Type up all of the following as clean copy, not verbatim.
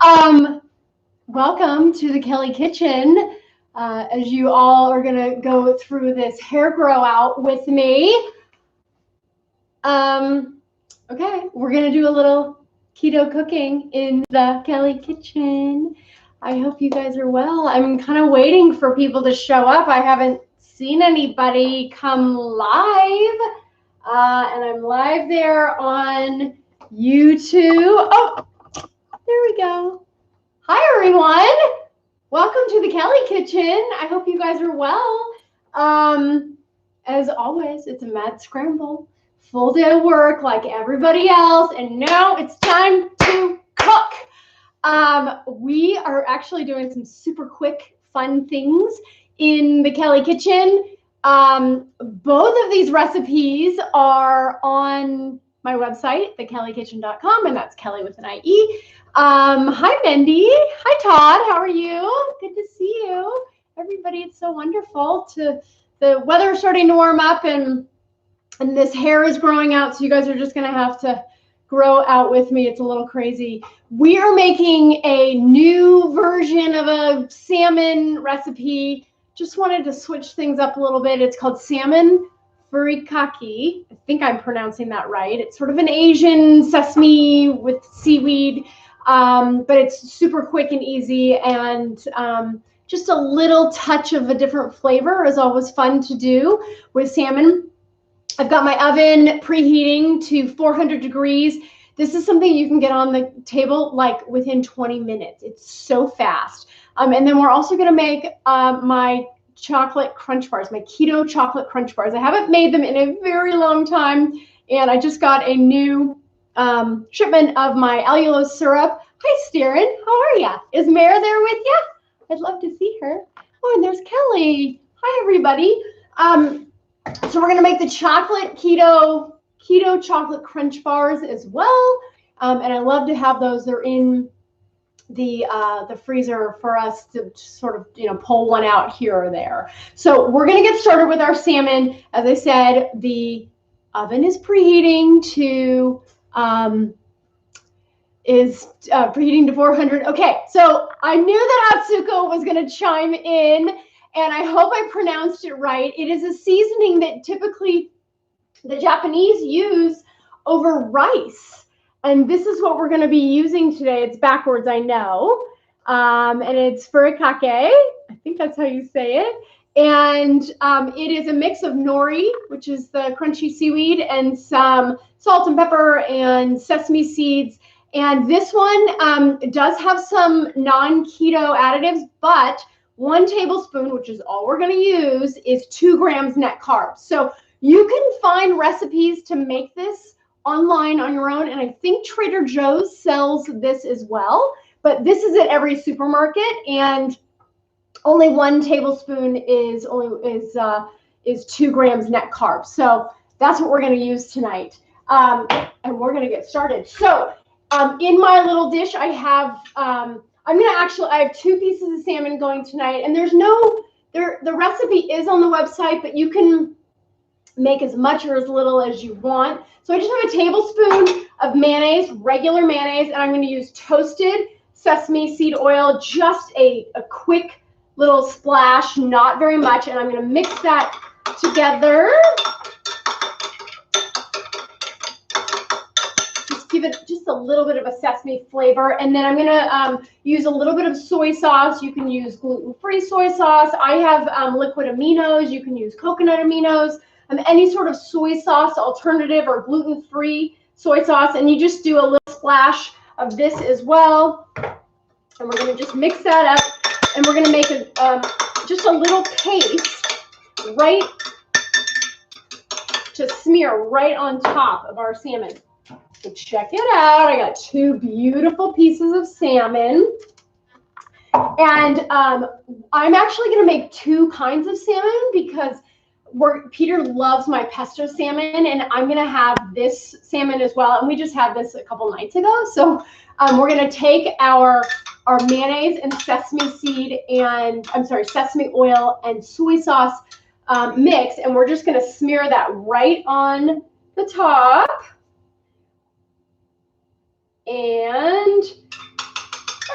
Um, Welcome to the Kellie Kitchen. As you all are going to go through this hair grow out with me. Okay, we're going to do a little keto cooking in the Kellie Kitchen. I hope you guys are well. I'm kind of waiting for people to show up. I haven't seen anybody come live. And I'm live there on YouTube. Oh, there we go. Hi, everyone. Welcome to the Kellie Kitchen. I hope you guys are well. As always, it's a mad scramble. Full day of work like everybody else. And now it's time to cook. We are actually doing some super quick, fun things in the Kellie Kitchen. Both of these recipes are on my website, thekellykitchen.com, and that's Kellie with an IE. Hi, Mindy. Hi, Todd. How are you? Good to see you. Everybody, it's so wonderful. The weather's starting to warm up and this hair is growing out, so you guys are just going to have to grow out with me. It's a little crazy. We are making a new version of a salmon recipe. Just wanted to switch things up a little bit. It's called salmon furikake. I think I'm pronouncing that right. It's sort of an Asian sesame with seaweed, but it's super quick and easy, and just a little touch of a different flavor is always fun to do with salmon. I've got my oven preheating to 400 degrees. This is something you can get on the table like within 20 minutes. It's so fast. And then we're also going to make my chocolate crunch bars, my keto chocolate crunch bars. I haven't made them in a very long time, and I just got a new shipment of my allulose syrup. Hi, Staren. How are ya? Is Mare there with you? I'd love to see her. Oh, and there's Kellie. Hi, everybody. So we're going to make the keto chocolate crunch bars as well. And I love to have those. They're in the freezer for us to sort of, pull one out here or there. So we're going to get started with our salmon. As I said, the oven is preheating to preheating to 400. Okay, so I knew that Atsuko was going to chime in, and I hope I pronounced it right. It is a seasoning that typically the Japanese use over rice. And this is what we're going to be using today. It's backwards, I know. And it's furikake. I think that's how you say it. And it is a mix of nori, which is the crunchy seaweed, and some salt and pepper and sesame seeds. And this one does have some non-keto additives, but 1 tablespoon, which is all we're going to use, is 2 grams net carbs. So you can find recipes to make this online on your own, and I think Trader Joe's sells this as well. But this is at every supermarket, and only 1 tablespoon is 2 grams net carbs. So that's what we're going to use tonight, and we're going to get started. So in my little dish, I have I have 2 pieces of salmon going tonight, and the recipe is on the website, but you can make as much or as little as you want. So I just have a tablespoon of mayonnaise, regular mayonnaise, and I'm going to use toasted sesame seed oil, just a quick little splash, not very much, and I'm going to mix that together. Just give it just a little bit of a sesame flavor, and then I'm going to use a little bit of soy sauce. You can use gluten-free soy sauce. I have liquid aminos. You can use coconut aminos. Any sort of soy sauce alternative or gluten-free soy sauce, and you just do a little splash of this as well. And we're going to just mix that up, and we're going to make just a little paste right to smear right on top of our salmon. So check it out. I got 2 beautiful pieces of salmon, and I'm actually going to make 2 kinds of salmon because Peter loves my pesto salmon, and I'm going to have this salmon as well. And we just had this a couple nights ago. So we're going to take our mayonnaise and sesame oil and soy sauce mix, and we're just going to smear that right on the top. And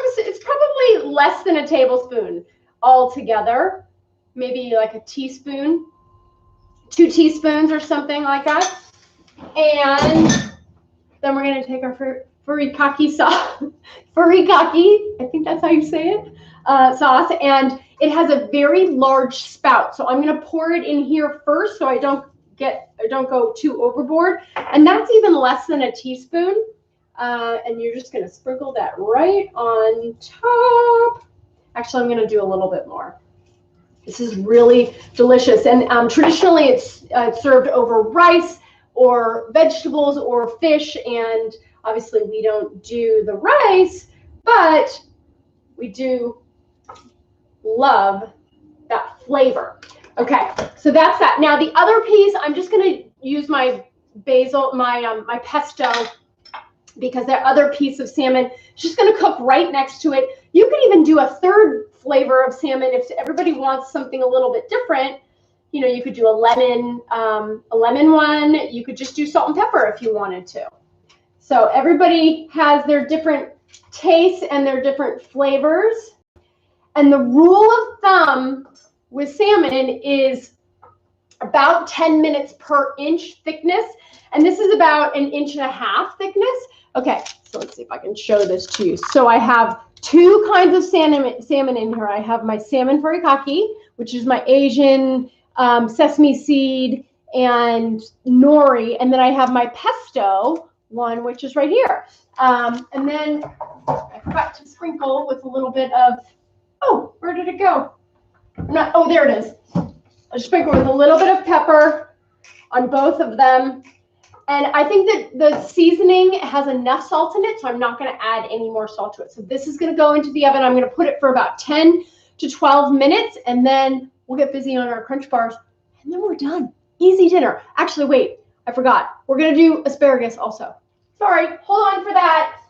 I it's probably less than a tablespoon altogether. Maybe like a teaspoon, 2 teaspoons or something like that. And then we're going to take our furikake sauce, furikake, I think that's how you say it, sauce. And it has a very large spout. So I'm going to pour it in here first so I don't go too overboard. And that's even less than a teaspoon. And you're just going to sprinkle that right on top. Actually, I'm going to do a little bit more. This is really delicious. And traditionally, it's served over rice or vegetables or fish. And obviously, we don't do the rice, but we do love that flavor. Okay, so that's that. Now, the other piece, I'm just going to use my basil, my pesto, because that other piece of salmon is just going to cook right next to it. You could even do a third flavor of salmon if everybody wants something a little bit different. You know, you could do a lemon one. You could just do salt and pepper if you wanted to. So everybody has their different tastes and their different flavors. And the rule of thumb with salmon is about 10 minutes per inch thickness. And this is about 1.5 inches thickness. Okay, so let's see if I can show this to you. So I have 2 kinds of salmon in here. I have my salmon furikake, which is my Asian sesame seed and nori. And then I have my pesto one, which is right here. And then I forgot to sprinkle with a little bit of, oh, where did it go? Oh, there it is. I sprinkle with a little bit of pepper on both of them. And I think that the seasoning has enough salt in it, so I'm not going to add any more salt to it. So this is going to go into the oven. I'm going to put it for about 10 to 12 minutes, and then we'll get busy on our crunch bars, and then we're done. Easy dinner. Actually, wait, I forgot. We're going to do asparagus also. Sorry, hold on for that.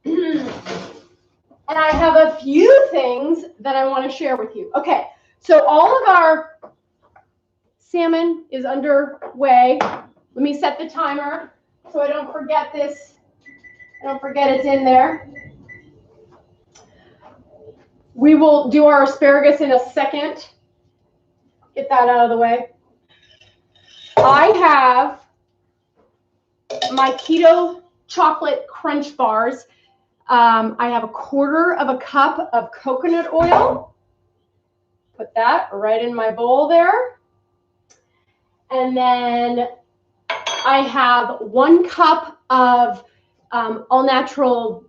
And I have a few things that I want to share with you. Okay, so all of our salmon is underway. Let me set the timer so I don't forget this. I don't forget it's in there. We will do our asparagus in a second. Get that out of the way. I have my Keto chocolate crunch bars. I have 1/4 cup of coconut oil. Put that right in my bowl there. And then I have 1 cup of all-natural,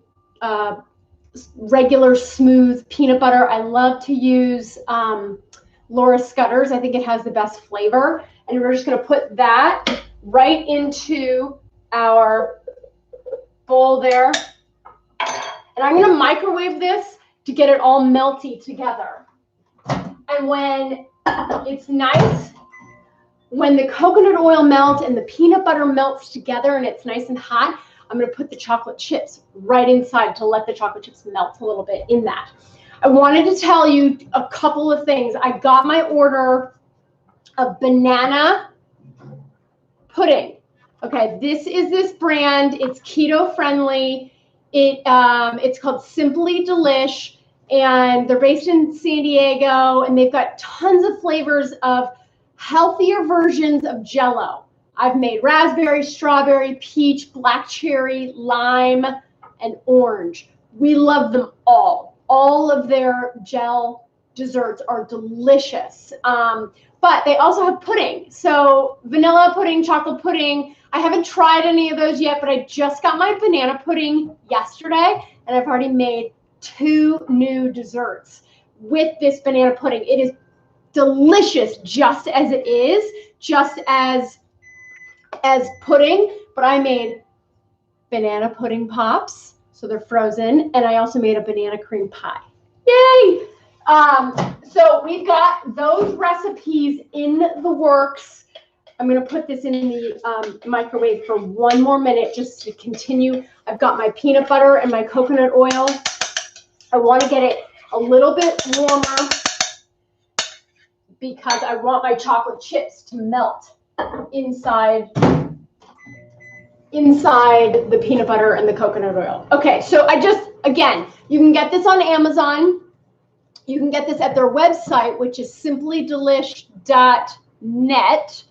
regular, smooth peanut butter. I love to use Laura Scudder's. I think it has the best flavor. And we're just going to put that right into our bowl there. And I'm going to microwave this to get it all melty together. And when it's nice, when the coconut oil melts and the peanut butter melts together and it's nice and hot, I'm going to put the chocolate chips right inside to let the chocolate chips melt a little bit in that. I wanted to tell you a couple of things. I got my order of banana pudding. Okay, this is this brand. It's keto friendly. It's called Simply Delish, and they're based in San Diego, and they've got tons of flavors of healthier versions of Jell-O. I've made raspberry, strawberry, peach, black cherry, lime, and orange. We love them all. All of their gel desserts are delicious. But they also have pudding. So vanilla pudding, chocolate pudding. I haven't tried any of those yet, but I just got my banana pudding yesterday, and I've already made 2 new desserts with this banana pudding. It is delicious just as it is, just as pudding, but I made banana pudding pops, so they're frozen, and I also made a banana cream pie. Yay! So we've got those recipes in the works. I'm going to put this in the microwave for 1 more minute just to continue. I've got my peanut butter and my coconut oil. I want to get it a little bit warmer because I want my chocolate chips to melt inside inside the peanut butter and the coconut oil. Okay, so again, you can get this on Amazon. You can get this at their website, which is simplydelish.net.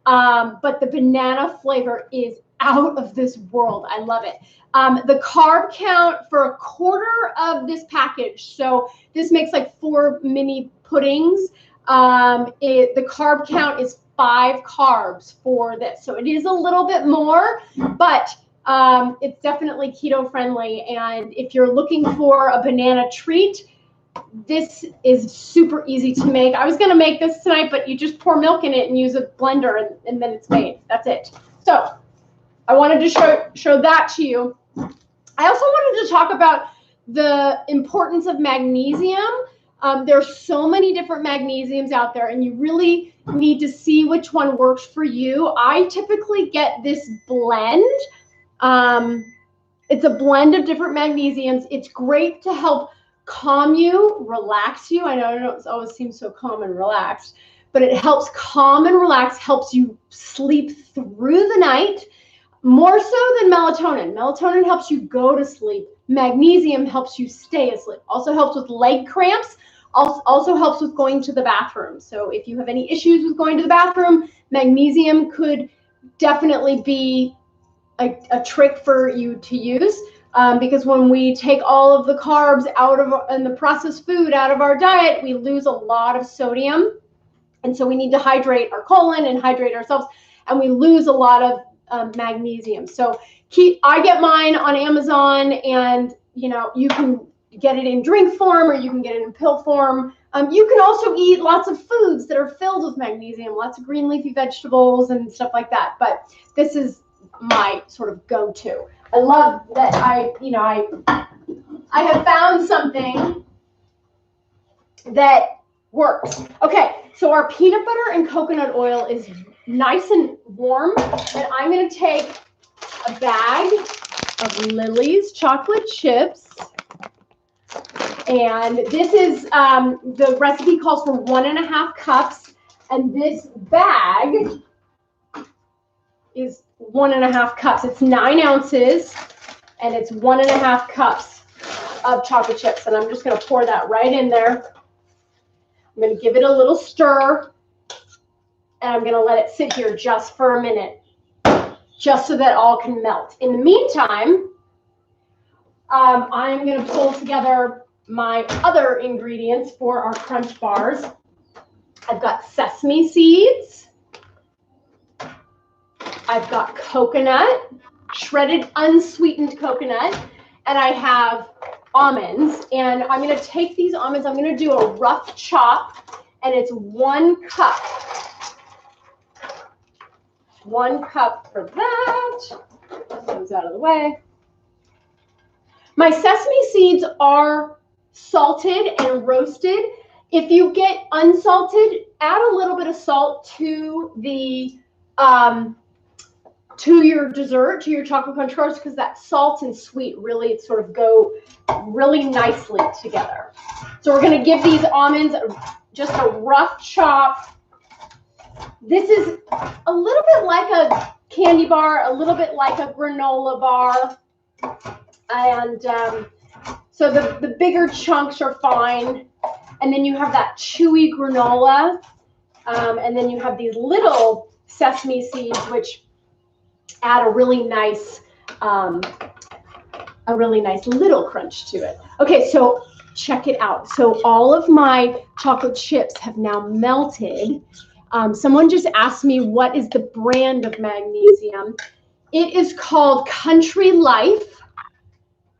But the banana flavor is out of this world. I love it. The carb count for a quarter of this package, so this makes like 4 mini puddings. The carb count is 5 carbs for this. So it is a little bit more, but it's definitely keto friendly. And if you're looking for a banana treat, this is super easy to make. I was going to make this tonight, but you just pour milk in it and use a blender, and then it's made. That's it. So I wanted to show that to you. I also wanted to talk about the importance of magnesium. There's so many different magnesiums out there, and you really need to see which one works for you. I typically get this blend. It's a blend of different magnesiums. It's great to help calm you, relax you. I know it always seems so calm and relaxed, but it helps calm and relax, helps you sleep through the night, more so than melatonin. Melatonin helps you go to sleep. Magnesium helps you stay asleep. Also helps with leg cramps. Also helps with going to the bathroom. So if you have any issues with going to the bathroom, magnesium could definitely be a trick for you to use. Because when we take all of the carbs and the processed food out of our diet, we lose a lot of sodium. And so we need to hydrate our colon and hydrate ourselves, and we lose a lot of magnesium. So I get mine on Amazon, and you can get it in drink form or you can get it in pill form. You can also eat lots of foods that are filled with magnesium, lots of green leafy vegetables and stuff like that. But this is my sort of go-to. I love that I have found something that works. Okay, so our peanut butter and coconut oil is nice and warm, and I'm going to take a bag of Lily's chocolate chips, and this is the recipe calls for 1.5 cups, and this bag is 1.5 cups. It's 9 ounces, and it's 1.5 cups of chocolate chips. And I'm just going to pour that right in there. I'm going to give it a little stir, and I'm going to let it sit here just for a minute, just so that all can melt. In the meantime, I'm going to pull together my other ingredients for our crunch bars. I've got sesame seeds. I've got coconut, shredded unsweetened coconut, and I have almonds. And I'm going to take these almonds, I'm going to do a rough chop, and it's 1 cup. 1 cup for that. That goes out of the way. My sesame seeds are salted and roasted. If you get unsalted, add a little bit of salt to the to your dessert, to your chocolate crunch bars, because that salt and sweet really sort of go really nicely together. So we're going to give these almonds just a rough chop. This is a little bit like a candy bar, a little bit like a granola bar. And so the bigger chunks are fine. And then you have that chewy granola. And then you have these little sesame seeds, which add a really nice little crunch to it. Okay, so check it out. So all of my chocolate chips have now melted. Someone just asked me what is the brand of magnesium. It is called Country Life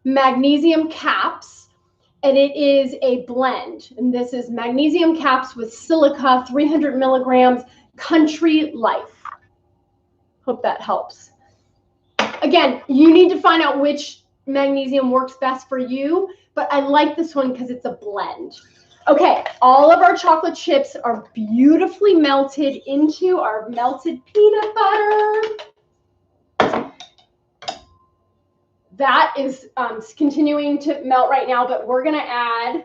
Magnesium Caps, and it is a blend. And this is magnesium caps with silica, 300 milligrams, Country Life. Hope that helps. Again, you need to find out which magnesium works best for you, but I like this one because it's a blend. Okay, all of our chocolate chips are beautifully melted into our melted peanut butter. That is continuing to melt right now, but we're gonna add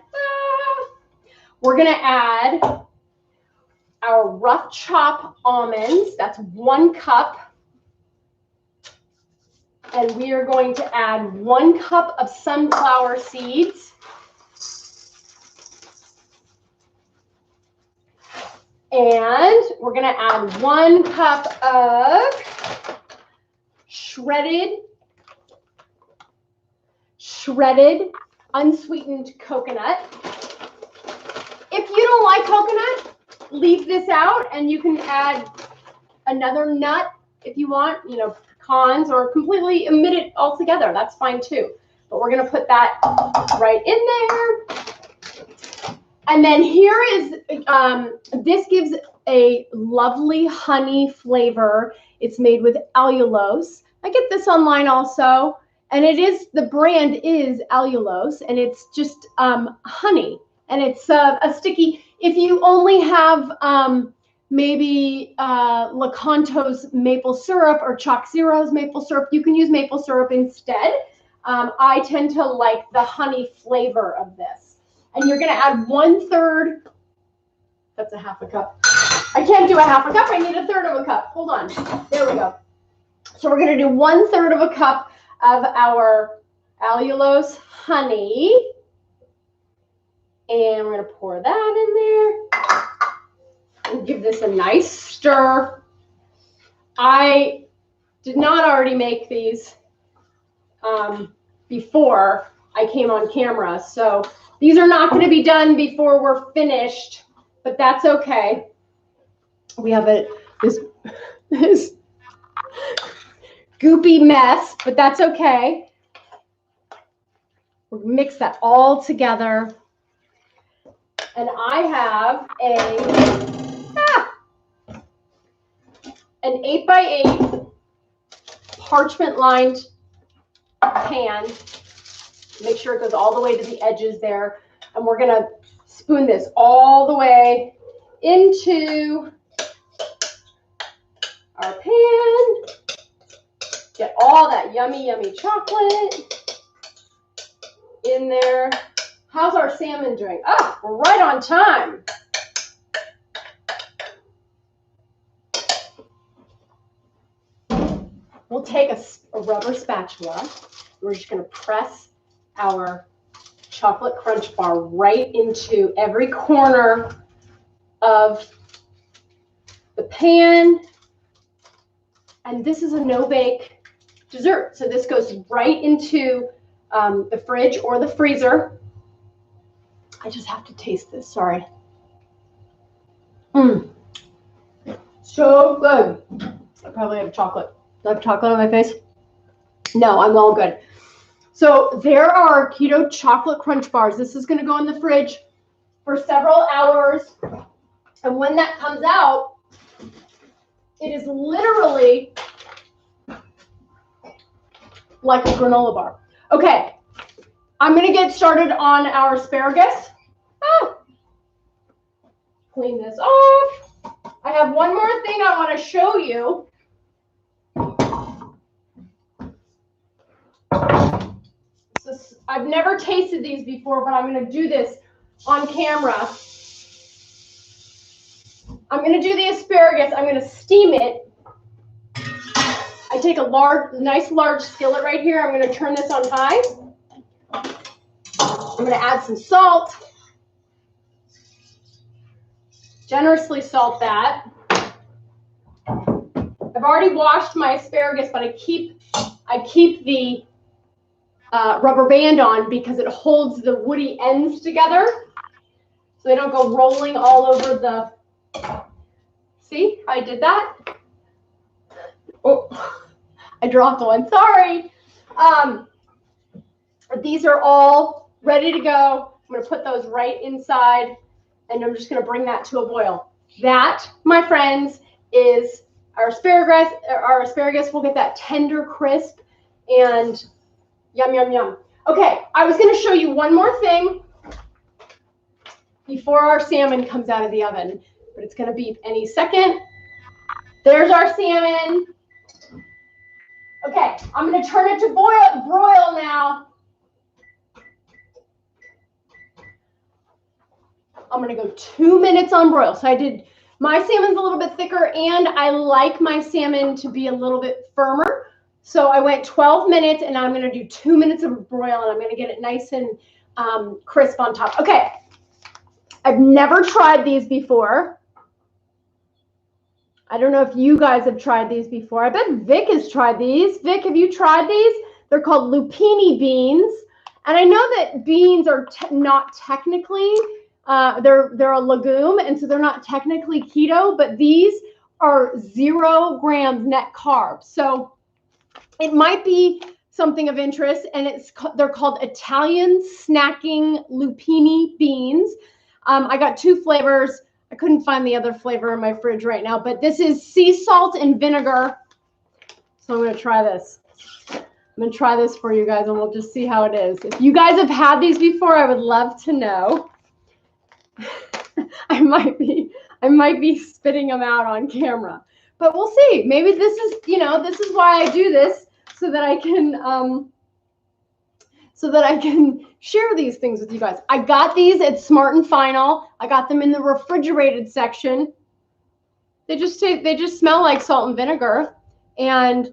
our rough chop almonds. That's 1 cup. And we are going to add 1 cup of sunflower seeds. And we're going to add 1 cup of shredded unsweetened coconut. If you don't like coconut, leave this out and you can add another nut if you want, you know, pecans, or completely omit it altogether. That's fine too. But we're going to put that right in there. And then here is, this gives a lovely honey flavor. It's made with allulose. I get this online also. And it is, the brand is allulose, and it's just honey. And it's a sticky, if you only have maybe Lakanto's maple syrup or Chalk Zero's maple syrup, you can use maple syrup instead. I tend to like the honey flavor of this. And you're going to add 1/3. That's a half a cup. I can't do a half a cup. I need 1/3 of a cup. Hold on. There we go. So we're going to do 1/3 of a cup of our allulose honey. And we're going to pour that in there. And give this a nice stir. I did not already make these before I came on camera. So these are not going to be done before we're finished, but that's okay. We have this goopy mess, but that's okay. We'll mix that all together. And I have an 8x8 parchment lined pan. Make sure it goes all the way to the edges there. And we're going to spoon this all the way into our pan. Get all that yummy, yummy chocolate in there. How's our salmon doing? Oh, we're right on time. We'll take a rubber spatula. We're just going to press our chocolate crunch bar right into every corner of the pan. And this is a no-bake dessert. So this goes right into the fridge or the freezer. I just have to taste this, sorry. So good. I probably have chocolate. Do I have chocolate on my face? No, I'm all good. So there are keto chocolate crunch bars. This is going to go in the fridge for several hours. And when that comes out, it is literally like a granola bar. Okay, I'm going to get started on our asparagus. Clean this off. I have one more thing I want to show you. I've never tasted these before, but I'm going to do this on camera. I'm going to do the asparagus. I'm going to steam it. I take a nice large skillet right here. I'm going to turn this on high. I'm going to add some salt. Generously salt that. I've already washed my asparagus, but I keep the rubber band on because it holds the woody ends together so they don't go rolling all over the. See how I did that? Oh, I dropped one. Sorry. These are all ready to go. I'm going to put those right inside, and I'm just going to bring that to a boil. That, my friends, is our asparagus. Our asparagus will get that tender crisp and yum, yum, yum. Okay, I was going to show you one more thing before our salmon comes out of the oven, but it's going to be any second. There's our salmon. Okay, I'm going to turn it to broil now. I'm going to go 2 minutes on broil. So my salmon's a little bit thicker, and I like my salmon to be a little bit firmer. So I went 12 minutes, and I'm going to do 2 minutes of broil, and I'm going to get it nice and crisp on top. Okay. I've never tried these before. I don't know if you guys have tried these before. I bet Vic has tried these. Vic, have you tried these? They're called lupini beans. And I know that beans are not technically, they're a legume, and so they're not technically keto, but these are 0 grams net carbs. So it might be something of interest, and they're called Italian snacking lupini beans. I got 2 flavors. I couldn't find the other flavor in my fridge right now, but this is sea salt and vinegar. So I'm going to try this. I'm going to try this for you guys, and we'll just see how it is. If you guys have had these before, I would love to know. I might be spitting them out on camera, but we'll see. Maybe this is, this is why I do this, so that I can share these things with you guys. I got these at Smart and Final. I got them in the refrigerated section. They just smell like salt and vinegar, and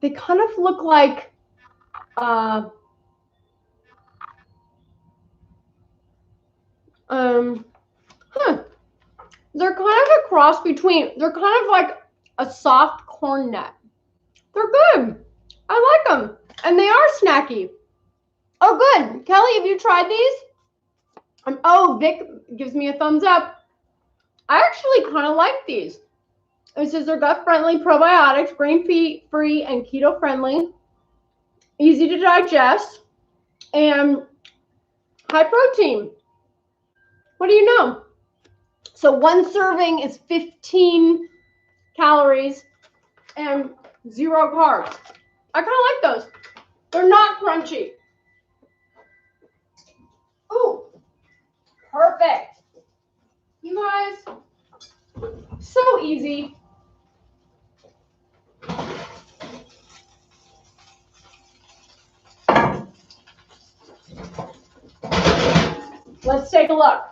they kind of look like they're kind of a cross between, they're kind of like a soft corn nut. They're good. I like them, and they are snacky. Oh, good. Kelly, have you tried these? Oh, Vic gives me a thumbs up. I actually kind of like these. It says they're gut-friendly, probiotics, grain-free, and keto-friendly, easy to digest, and high protein. What do you know? So 1 serving is 15 calories and 0 carbs. I kind of like those. They're not crunchy. Ooh, perfect. You guys, so easy. Let's take a look.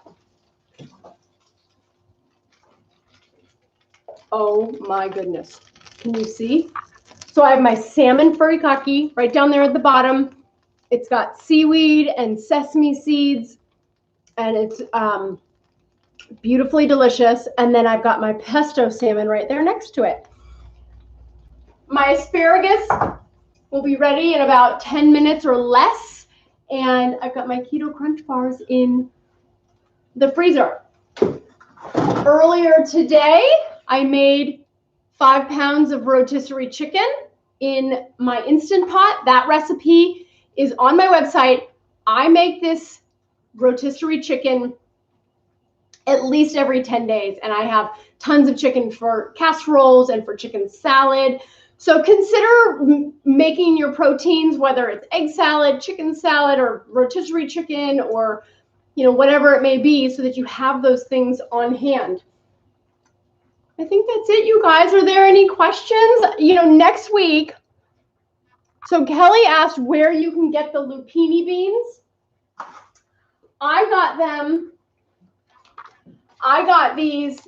Oh my goodness. Can you see? So I have my salmon furikake right down there at the bottom. It's got seaweed and sesame seeds, and it's beautifully delicious. And then I've got my pesto salmon right there next to it. My asparagus will be ready in about 10 minutes or less. And I've got my keto crunch bars in the freezer. Earlier today, I made 5 pounds of rotisserie chicken in my Instant Pot. That recipe is on my website. I make this rotisserie chicken at least every 10 days, and I have tons of chicken for casseroles and for chicken salad. So consider making your proteins, whether it's egg salad, chicken salad, or rotisserie chicken, or whatever it may be, so that you have those things on hand. I think that's it, you guys. Are there any questions? Next week, so Kelly asked where you can get the lupini beans. I got these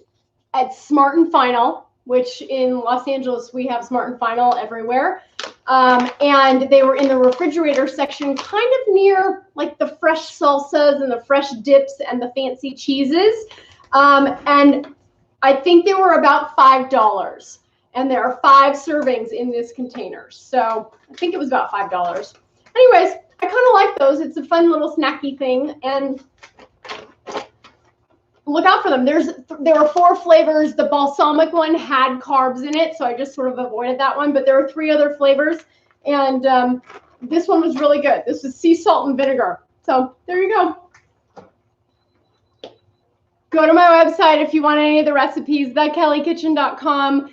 at Smart and Final, which in Los Angeles, we have Smart and Final everywhere. And they were in the refrigerator section, kind of near like the fresh salsas and the fresh dips and the fancy cheeses. And I think they were about $5. And there are 5 servings in this container. So I think it was about $5. Anyways, I kind of like those. It's a fun little snacky thing. And look out for them. There were 4 flavors. The balsamic one had carbs in it, so I just sort of avoided that one. But there are 3 other flavors, and this one was really good. This is sea salt and vinegar. So there you go. Go to my website if you want any of the recipes, thekelliekitchen.com.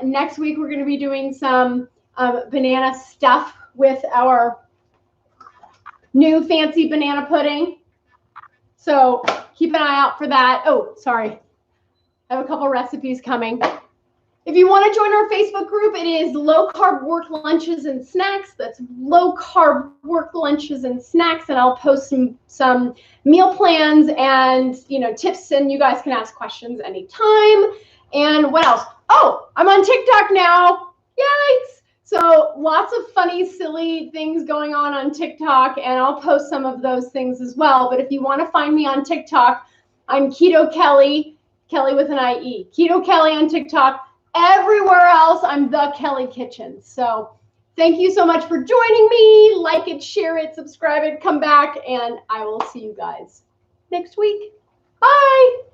Next week, we're going to be doing some banana stuff with our new fancy banana pudding. So keep an eye out for that. Oh, sorry. I have a couple recipes coming. If you want to join our Facebook group, it is Low Carb Work Lunches and Snacks. That's Low Carb Work Lunches and Snacks. And I'll post some meal plans and tips, and you guys can ask questions anytime. And what else? Oh, I'm on TikTok now. Yikes. So lots of funny, silly things going on TikTok, and I'll post some of those things as well. But if you want to find me on TikTok, I'm Keto Kellie, Kellie with an IE. Keto Kellie on TikTok. Everywhere else, I'm the Kellie Kitchen. So thank you so much for joining me. Like it, share it, subscribe it, come back, and I will see you guys next week. Bye.